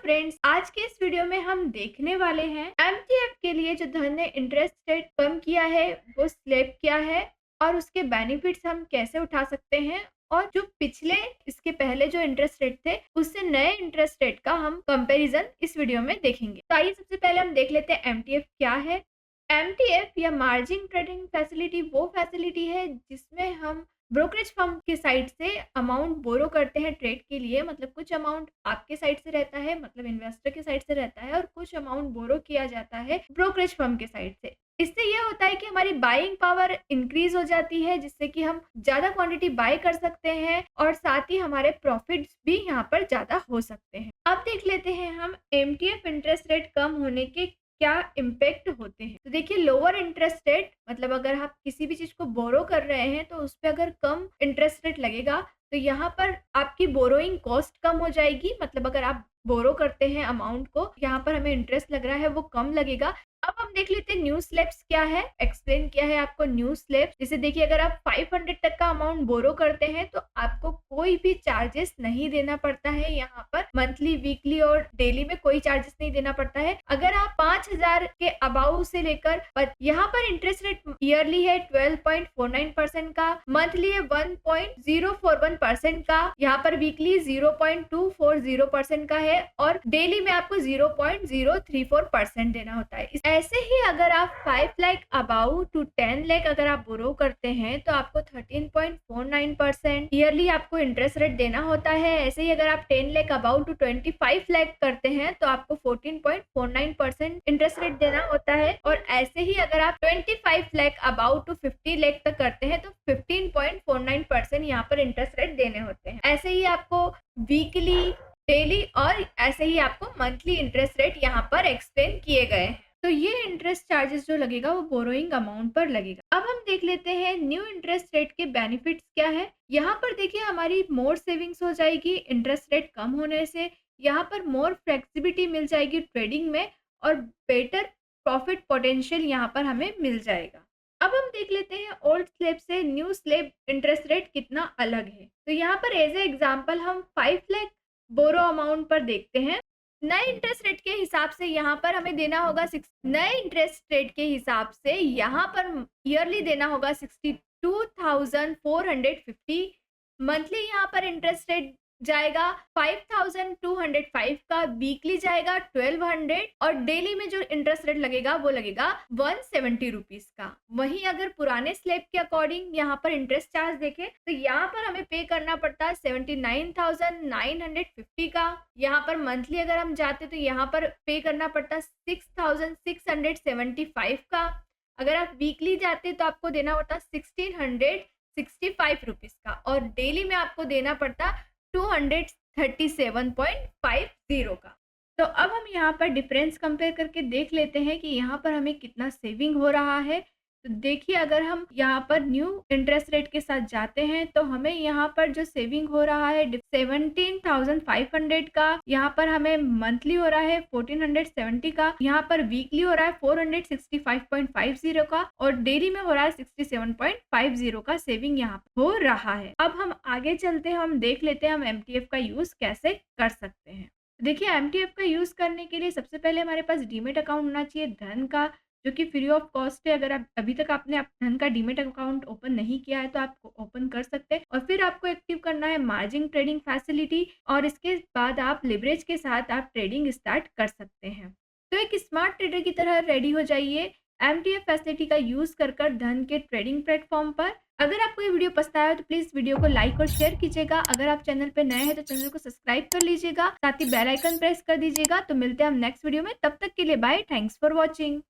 Friends, आज के इस वीडियो में हम देखने वाले हैं एमटीएफ के लिए जो धन ने इंटरेस्ट रेट कम किया है वो स्लैब क्या है और उसके बेनिफिट्स हम कैसे उठा सकते हैं और जो पिछले इसके पहले जो इंटरेस्ट रेट थे उससे नए इंटरेस्ट रेट का हम कंपैरिजन इस वीडियो में देखेंगे। तो आइए सबसे पहले हम देख लेते हैं एमटीएफ क्या है। एमटीएफ या मार्जिन ट्रेडिंग फैसिलिटी वो फैसिलिटी है जिसमें हम ब्रोकरेज फर्म के साइड से अमाउंट बोरो करते हैं ट्रेड के लिए। मतलब कुछ अमाउंट आपके साइड से रहता है, मतलब इन्वेस्टर के साइड से रहता है, और कुछ अमाउंट बोरो किया जाता है ब्रोकरेज फर्म के साइड से। इससे ये होता है कि हमारी बाइंग पावर इंक्रीज हो जाती है, जिससे कि हम ज्यादा क्वांटिटी बाय कर सकते हैं और साथ ही हमारे प्रॉफिट्स भी यहाँ पर ज्यादा हो सकते हैं। अब देख लेते हैं हम एमटीएफ इंटरेस्ट रेट कम होने के क्या इम्पैक्ट होते हैं। तो देखिए, लोअर इंटरेस्ट रेट मतलब अगर आप किसी भी चीज को बोरो कर रहे हैं तो उस पर अगर कम इंटरेस्ट रेट लगेगा तो यहाँ पर आपकी बोरोइंग कॉस्ट कम हो जाएगी। मतलब अगर आप बोरो करते हैं अमाउंट को, यहाँ पर हमें इंटरेस्ट लग रहा है वो कम लगेगा। अब हम देख लेते हैं न्यू स्लैब्स क्या है, एक्सप्लेन किया है आपको न्यू स्लैब्स। जैसे देखिए, अगर आप 500 तक का अमाउंट बोरो करते हैं तो आपको कोई भी चार्जेस नहीं देना पड़ता है। यहाँ पर मंथली, वीकली और डेली में कोई चार्जेस नहीं देना पड़ता है। अगर आप 5000 के अबाउ से लेकर यहाँ पर इंटरेस्ट रेट ईयरली है 12.49% का, मंथली है 1.041% का, यहाँ पर वीकली 0.240% का है और डेली में आपको 0.034% देना होता है। ऐसे ही अगर आप 5 लाख अबाउ टू 10 लाख अगर आप बोरो करते हैं तो आपको 13.49% ईयरली आपको इंटरेस्ट रेट देना होता है। ऐसे ही अगर आप 10 लाख अबाउ टू 25 लाख करते हैं तो आपको 14.49% इंटरेस्ट रेट देना होता है। और ऐसे ही अगर आप 25 लाख अबाउ टू 50 लाख तक करते हैं तो 15.49% यहाँ पर इंटरेस्ट रेट देने होते हैं। ऐसे ही आपको वीकली, डेली और ऐसे ही आपको मंथली इंटरेस्ट रेट यहाँ पर एक्सप्लेन किए गए हैं। तो ये इंटरेस्ट चार्जेस जो लगेगा वो बोरोइंग अमाउंट पर लगेगा। अब हम देख लेते हैं न्यू इंटरेस्ट रेट के बेनिफिट्स क्या है। यहाँ पर देखिए, हमारी मोर सेविंग्स हो जाएगी इंटरेस्ट रेट कम होने से। यहाँ पर मोर फ्लेक्सिबिलिटी मिल जाएगी ट्रेडिंग में और बेटर प्रॉफिट पोटेंशियल यहाँ पर हमें मिल जाएगा। अब हम देख लेते हैं ओल्ड स्लैब से न्यू स्लैब इंटरेस्ट रेट कितना अलग है। तो यहाँ पर एज ए एग्जाम्पल हम 5 लाख बोरो अमाउंट पर देखते हैं। नए इंटरेस्ट रेट के हिसाब से यहाँ पर हमें देना होगा नए इंटरेस्ट रेट के हिसाब से यहाँ पर ईयरली देना होगा 62,450। मंथली यहाँ पर इंटरेस्ट रेट जाएगा 5,205 का, वीकली जाएगा 1200 और डेली में जो इंटरेस्ट रेट लगेगा वो लगेगा 170 रुपीज का। वहीं अगर पुराने स्लैब के अकॉर्डिंग यहाँ पर इंटरेस्ट चार्ज देखें तो यहाँ पर हमें पे करना पड़ता है 79,950 का। यहाँ पर मंथली अगर हम जाते तो यहाँ पर पे करना पड़ता 6,675 का। अगर आप वीकली जाते तो आपको देना पड़ता 1,665 रुपीज का और डेली में आपको देना पड़ता 237.50 का। तो अब हम यहाँ पर डिफरेंस कंपेयर करके देख लेते हैं कि यहाँ पर हमें कितना सेविंग हो रहा है। तो देखिए, अगर हम यहाँ पर न्यू इंटरेस्ट रेट के साथ जाते हैं तो हमें यहाँ पर जो सेविंग हो रहा है 17,500 का, यहाँ पर हमें मंथली हो रहा है 1470 का, यहाँ पर वीकली हो रहा है 465.50 का और डेली में हो रहा है 67.50 का सेविंग यहाँ पर हो रहा है। अब हम आगे चलते हैं, हम देख लेते हैं हम एमटीएफ का यूज कैसे कर सकते हैं। देखिए, एमटीएफ का यूज करने के लिए सबसे पहले हमारे पास डीमेट अकाउंट होना चाहिए धन का, जो कि फ्री ऑफ कॉस्ट है। अगर आप अभी तक आपने धन का डीमेट अकाउंट ओपन नहीं किया है तो आप ओपन कर सकते हैं। और फिर आपको एक्टिव करना है मार्जिन ट्रेडिंग फैसिलिटी और इसके बाद आप लिवरेज के साथ आप ट्रेडिंग स्टार्ट कर सकते हैं। तो एक स्मार्ट ट्रेडर की तरह रेडी हो जाइए एमटीएफ फैसिलिटी का यूज कर धन के ट्रेडिंग प्लेटफॉर्म पर। अगर आपको ये वीडियो पसंद आया तो प्लीज वीडियो को लाइक और शेयर कीजिएगा। अगर आप चैनल पे नए हैं तो चैनल को सब्सक्राइब कर लीजिएगा, साथ ही बेल आइकन प्रेस कर दीजिएगा। तो मिलते हैं हम नेक्स्ट वीडियो में, तब तक के लिए बाय, थैंक्स फॉर वॉचिंग।